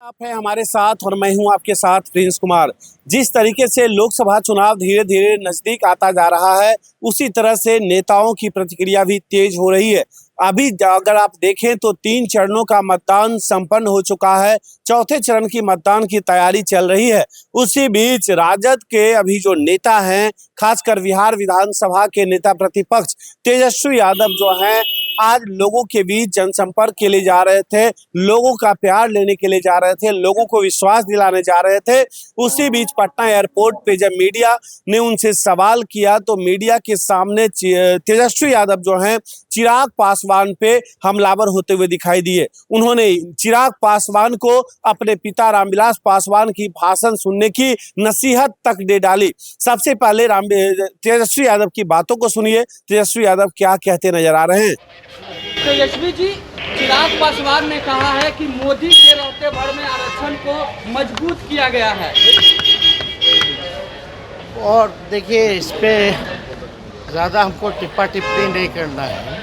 आप हैं हमारे साथ और मैं हूं आपके साथ प्रिंस कुमार। जिस तरीके से लोकसभा चुनाव धीरे धीरे नजदीक आता जा रहा है, उसी तरह से नेताओं की प्रतिक्रिया भी तेज हो रही है। अभी अगर आप देखें तो 3 चरणों का मतदान संपन्न हो चुका है। चौथे चरण की मतदान की तैयारी चल रही है। उसी बीच राजद के अभी जो नेता हैं, खासकर बिहार विधानसभा के नेता प्रतिपक्ष तेजस्वी यादव जो हैं, आज लोगों के बीच जनसंपर्क के लिए जा रहे थे, लोगों का प्यार लेने के लिए जा रहे थे, लोगों को विश्वास दिलाने जा रहे थे। उसी बीच पटना एयरपोर्ट पे जब मीडिया ने उनसे सवाल किया तो मीडिया के सामने तेजस्वी यादव जो हैं चिराग पासवान पे हमलावर होते हुए दिखाई दिए। उन्होंने चिराग पासवान को अपने पिता रामविलास पासवान की भाषण सुनने की नसीहत तक दे डाली। सबसे पहले तेजस्वी यादव की बातों को सुनिए। तेजस्वी यादव क्या कहते नजर आ रहे हैं। तेजस्वी जी, चिराग पासवान ने कहा है कि मोदी के रहते भर में आरक्षण को मजबूत किया गया है। और देखिए, इस पे ज़्यादा हमको टिप्पा टिप्पणी नहीं करना है।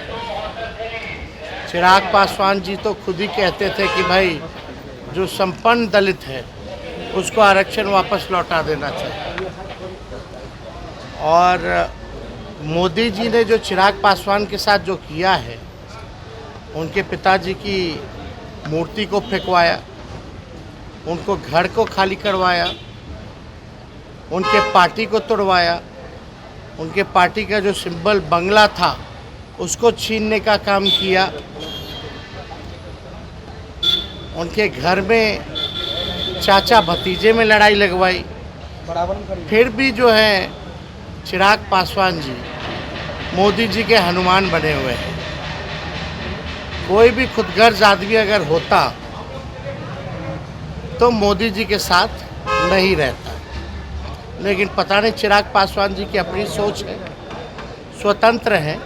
चिराग पासवान जी तो खुद ही कहते थे कि भाई जो संपन्न दलित है उसको आरक्षण वापस लौटा देना चाहिए। और मोदी जी ने जो चिराग पासवान के साथ जो किया है, उनके पिताजी की मूर्ति को फेंकवाया, उनको घर को खाली करवाया, उनके पार्टी को तोड़वाया, उनके पार्टी का जो सिंबल बंगला था उसको छीनने का काम किया, उनके घर में चाचा भतीजे में लड़ाई लगवाई। फिर भी जो है चिराग पासवान जी मोदी जी के हनुमान बने हुए हैं। कोई भी खुदगर्ज आदमी अगर होता तो मोदी जी के साथ नहीं रहता, लेकिन पता नहीं चिराग पासवान जी की अपनी सोच है, स्वतंत्र है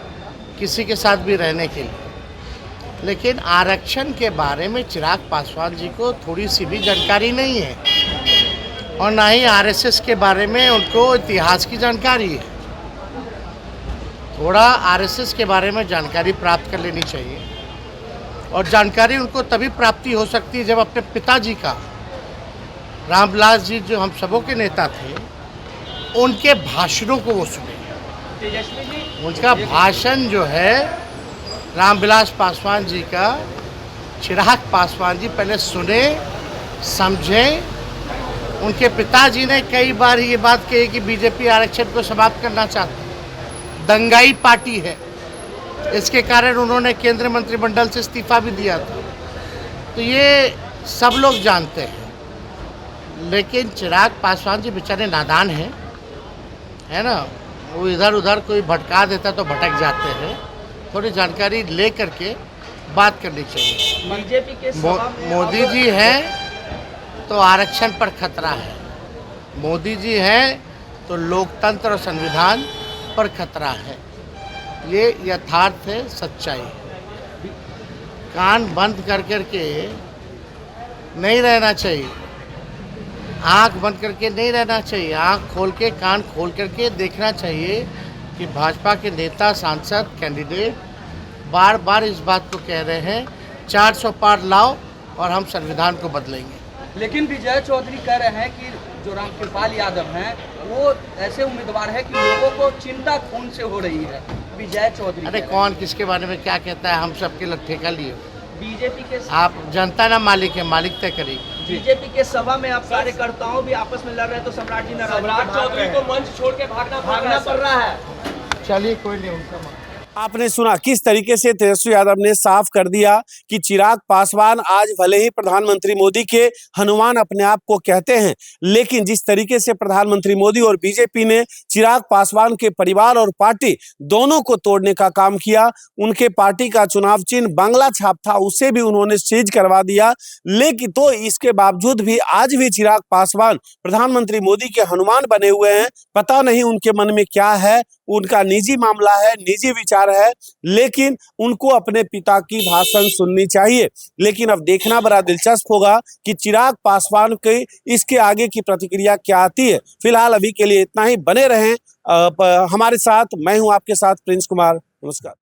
किसी के साथ भी रहने के लिए। लेकिन आरक्षण के बारे में चिराग पासवान जी को थोड़ी सी भी जानकारी नहीं है, और ना ही आरएसएस के बारे में उनको इतिहास की जानकारी है। थोड़ा आरएसएस के बारे में जानकारी प्राप्त कर लेनी चाहिए, और जानकारी उनको तभी प्राप्ति हो सकती है जब अपने पिताजी का, रामविलास जी जो हम सबों के नेता थे, उनके भाषणों को वो सुने। उनका भाषण जो है रामविलास पासवान जी का, चिराग पासवान जी पहले सुने, समझें। उनके पिताजी ने कई बार ये बात कही कि बीजेपी आरक्षण को समाप्त करना चाहती है, दंगाई पार्टी है। इसके कारण उन्होंने केंद्रीय मंत्रिमंडल से इस्तीफा भी दिया था। तो ये सब लोग जानते हैं, लेकिन चिराग पासवान जी बेचारे नादान हैं, है ना। वो इधर उधर कोई भटका देता तो भटक जाते हैं। थोड़ी जानकारी ले करके बात करनी चाहिए। बीजेपी के मोदी जी हैं तो आरक्षण पर खतरा है, मोदी जी हैं तो लोकतंत्र और संविधान पर खतरा है। ये यथार्थ है, सच्चाई। कान बंद कर करके नहीं रहना चाहिए, आंख बंद करके नहीं रहना चाहिए। आंख खोल के, कान खोल करके देखना चाहिए कि भाजपा के नेता, सांसद, कैंडिडेट बार बार इस बात को कह रहे हैं 400 पार लाओ और हम संविधान को बदलेंगे। लेकिन विजय चौधरी कह रहे हैं कि जो रामकृपाल यादव हैं वो ऐसे उम्मीदवार है कि लोगों को चिंता खून से हो रही है। विजय चौधरी, अरे कौन किसके बारे में क्या कहता है, हम सबके ठेका लिए। बीजेपी के आप जनता ना मालिक है, मालिक तय करेगी। बीजेपी के सभा में आप कार्यकर्ताओं भी आपस में लड़ रहे हैं, तो सम्राट जी नाराज, सम्राट चौधरी को मंच छोड़ के भागना पड़ रहा है। चलिए, कोई नहीं, उनका आपने सुना किस तरीके से तेजस्वी यादव ने साफ कर दिया कि चिराग पासवान आज भले ही प्रधानमंत्री मोदी के हनुमान अपने आप को कहते हैं, लेकिन जिस तरीके से प्रधानमंत्री मोदी और बीजेपी ने चिराग पासवान के परिवार और पार्टी दोनों को तोड़ने का काम किया। उनके पार्टी का चुनाव चिन्ह बांग्ला छाप था, उसे भी उन्होंने सीज करवा दिया। लेकिन तो इसके बावजूद भी आज भी चिराग पासवान प्रधानमंत्री मोदी के हनुमान बने हुए हैं। पता नहीं उनके मन में क्या है, उनका निजी मामला है, निजी विचार है, लेकिन उनको अपने पिता की भाषण सुननी चाहिए। लेकिन अब देखना बड़ा दिलचस्प होगा कि चिराग पासवान की इसके आगे की प्रतिक्रिया क्या आती है। फिलहाल अभी के लिए इतना ही। बने रहें हमारे साथ। मैं हूं आपके साथ प्रिंस कुमार। नमस्कार।